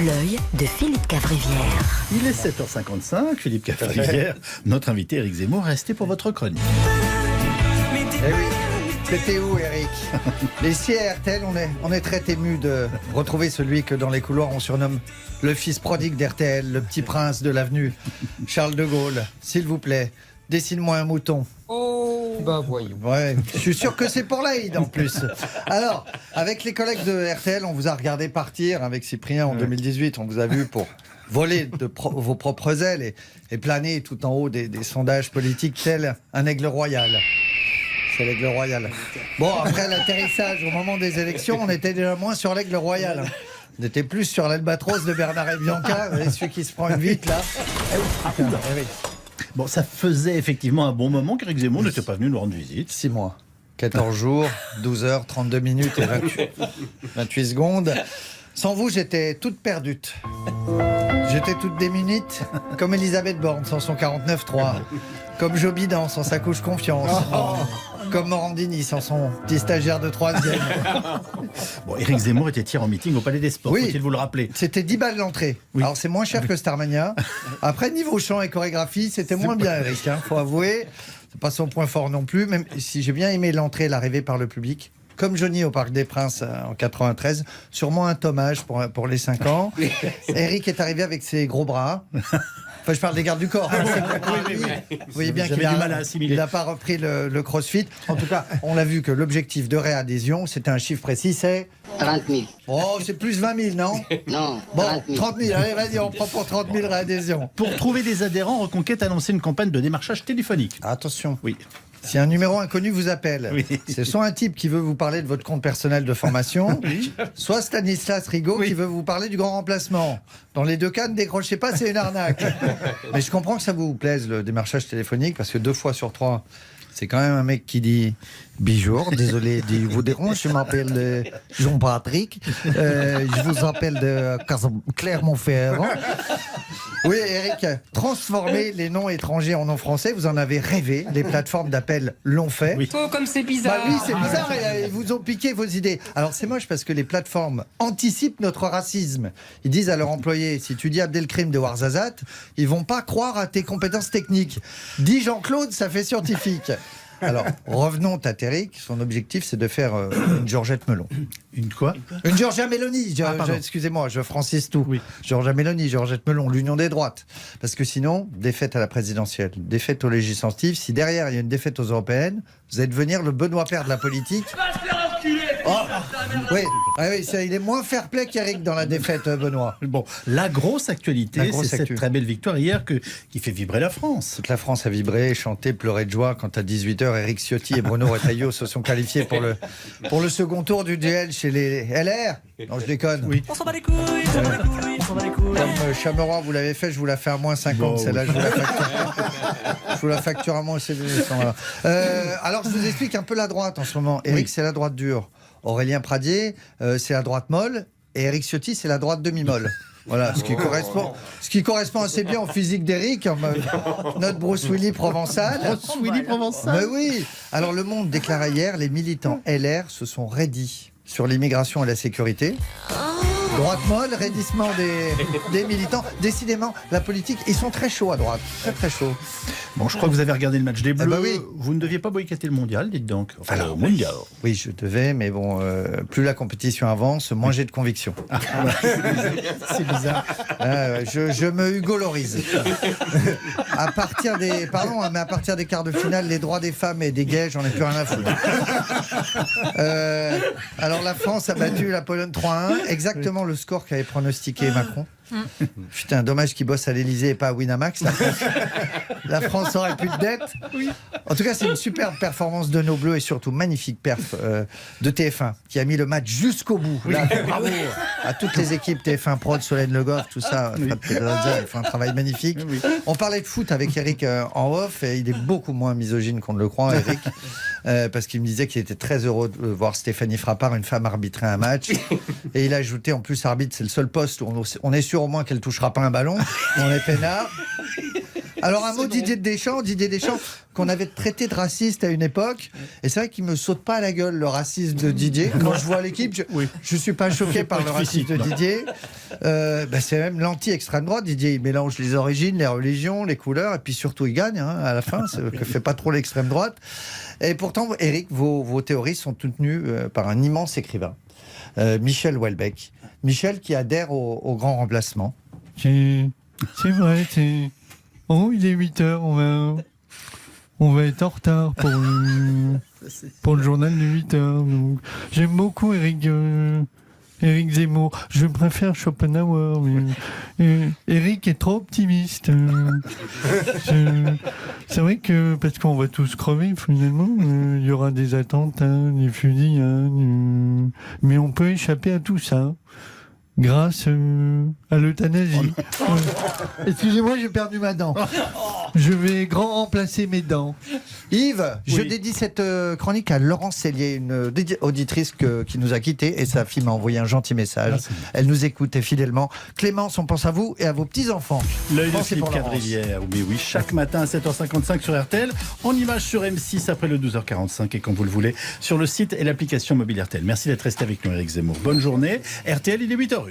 L'œil de Philippe Cavrivière. Il est 7h55, Philippe Cavrivière, notre invité Éric Zemmour, restez pour votre chronique. Eh oui, c'était où Eric? Les RTL, on est très émus de retrouver celui que dans les couloirs on surnomme le fils prodigue d'RTL, le petit prince de l'avenue Charles de Gaulle. S'il vous plaît, dessine-moi un mouton. Oh, bah voyons. Ouais, je suis sûr que c'est pour l'Aïd en plus. Alors, avec les collègues de RTL, on vous a regardé partir avec Cyprien en 2018. On vous a vu pour voler vos propres ailes et planer tout en haut des sondages politiques tel un aigle royal. C'est l'aigle royal. Bon, après l'atterrissage au moment des élections, on était déjà moins sur l'aigle royal. On était plus sur l'albatros de Bernard et Bianca, celui qui se prend une vite là. Eh oui. Bon, ça faisait effectivement un bon moment qu'Éric Zemmour n'était pas venu nous rendre visite. 6 mois, 14 jours, 12 heures, 32 minutes et 28 secondes. Sans vous, j'étais toute perdue. J'étais toute démunie, comme Elisabeth Borne sans son 49.3, comme Joe Biden sans sa couche confiance, comme Morandini sans son petit stagiaire de 3e. Bon, Éric Zemmour était hier en meeting au Palais des Sports, Oui. faut-il vous le rappeler? C'était 10 balles l'entrée. Oui. Alors c'est moins cher que Starmania. Après, niveau chant et chorégraphie, c'était moins bien, Eric. Faut avouer. C'est pas son point fort non plus, même si j'ai bien aimé l'entrée et l'arrivée par le public. Comme Johnny au Parc des Princes en 93, sûrement un hommage pour les 5 ans. Eric est arrivé avec ses gros bras. Enfin, je parle des gardes du corps. Hein, vous voyez bien qu'il n'a pas repris le crossfit. En tout cas, on l'a vu que l'objectif de réadhésion, c'était un chiffre précis, c'est 30 000. Oh, c'est plus 20 000, non? Non, Bon, 30 000. 30 000, allez, vas-y, on prend pour 30 000 réadhésions. Pour trouver des adhérents, Reconquête a lancé une campagne de démarchage téléphonique. Attention. Oui. Si un numéro inconnu vous appelle, Oui. c'est soit un type qui veut vous parler de votre compte personnel de formation, soit Stanislas Rigaud qui veut vous parler du grand remplacement. Dans les deux cas, ne décrochez pas, c'est une arnaque. Mais je comprends que ça vous plaise, le démarchage téléphonique, parce que 2 fois sur 3, c'est quand même un mec qui dit « Bonjour, désolé de vous déranger, je m'appelle Jean-Patrick, je vous appelle de Clermont-Ferrand. » Oui, Eric, transformer les noms étrangers en noms français, vous en avez rêvé, les plateformes d'appel l'ont fait. Oui. Oh, comme c'est bizarre. Bah oui, c'est bizarre, ils vous ont piqué vos idées. Alors c'est moche parce que les plateformes anticipent notre racisme. Ils disent à leurs employés, si tu dis Abdelkrim de Ouarzazate, ils vont pas croire à tes compétences techniques. Dis Jean-Claude, ça fait scientifique. Alors, revenons à Eric. Son objectif, c'est de faire une Georgette Melon. Une quoi? Une Georgia Meloni. Pardon. Excusez-moi, je francise tout. Oui. Georgia Meloni, Georgette Melon, l'union des droites. Parce que sinon, défaite à la présidentielle, défaite aux législatives. Si derrière, il y a une défaite aux européennes, vous allez devenir le Benoît Père de la politique. Oui, il est moins fair-play qu'Eric dans la défaite, Benoît. Bon, la grosse actualité, c'est cette actu. très belle victoire hier qui fait vibrer la France. Toute la France a vibré, chanté, pleuré de joie quand à 18h, Éric Ciotti et Bruno Retailleau se sont qualifiés pour le second tour du duel chez les LR. Non, je déconne. Oui. On s'en bat les couilles, on s'en bat les couilles, on s'en bat les couilles. Comme Chameroy, vous l'avez fait, je vous la fais à moins 50. Bon, Celle-là, je vous la facture. Je vous la facture à moins 700. Alors, je vous explique un peu la droite en ce moment. Éric, c'est la droite dure. Aurélien Pradier, c'est la droite molle. Et Éric Ciotti, c'est la droite demi-molle. Voilà, ce qui correspond assez bien au physique d'Éric, notre Bruce Willis provençal. Bruce Willis provençal. Mais oui. Alors, Le Monde déclarait hier, les militants LR se sont raidis sur l'immigration et la sécurité. Droite molle, raidissement des militants. Décidément, la politique, ils sont très chauds à droite. Très, très chauds. Bon, je crois que vous avez regardé le match des Bleus. bah oui. Vous ne deviez pas boycotter le mondial, dites donc. Enfin, le mondial. Oui, je devais, mais bon, plus la compétition avance, moins j'ai de conviction. C'est bizarre. Je me hugolorise. À partir des quarts de finale, les droits des femmes et des gays, j'en ai plus rien à foutre. Alors la France a battu la Pologne 3-1, exactement le score qu'avait pronostiqué Macron. Putain, dommage qu'il bosse à l'Elysée et pas à Winamax. La France aurait plus de dettes. En tout cas, c'est une superbe performance de nos Bleus et surtout magnifique perf de TF1 qui a mis le match jusqu'au bout. Là, bravo à toutes les équipes TF1 Prod, Solène Le Goff, tout ça. Fred Pedrosa, ils font un travail magnifique. On parlait de foot avec Eric en off et il est beaucoup moins misogyne qu'on ne le croit, Eric. Parce qu'il me disait qu'il était très heureux de voir Stéphanie Frappard, une femme, arbitrer un match. Et il a ajouté, en plus, arbitre, c'est le seul poste où on est sûr au moins qu'elle touchera pas un ballon. On est peinard. Alors un mot Didier Deschamps qu'on avait traité de raciste à une époque, et c'est vrai qu'il me saute pas à la gueule le racisme de Didier. Quand je vois l'équipe, je suis pas choqué par le racisme de Didier. C'est même l'anti-extrême droite. Didier, il mélange les origines, les religions, les couleurs, et puis surtout il gagne à la fin, ce que fait pas trop l'extrême droite. Et pourtant, Eric, vos théories sont soutenues par un immense écrivain, Michel Houellebecq. Michel qui adhère au grand remplacement. C'est vrai, Oh, il est 8h, on va être en retard pour le journal de 8h. Donc. J'aime beaucoup Éric Zemmour. Je préfère Schopenhauer, mais Éric est trop optimiste. C'est vrai que, parce qu'on va tous crever finalement, il y aura des attentats, des fusillades, mais on peut échapper à tout ça. Grâce à l'euthanasie. Excusez-moi, j'ai perdu ma dent. Je vais remplacer mes dents. Yves, je dédie cette chronique à Laurence Cellier, une auditrice qui nous a quittés, et sa fille m'a envoyé un gentil message. Merci. Elle nous écoutait fidèlement. Clémence, on pense à vous et à vos petits-enfants. L'œil de Philippe Cavrivière. Mais oui, chaque matin à 7h55 sur RTL, en image sur M6 après le 12h45 et quand vous le voulez, sur le site et l'application mobile RTL. Merci d'être resté avec nous, Éric Zemmour. Bonne journée. RTL, il est 8h01.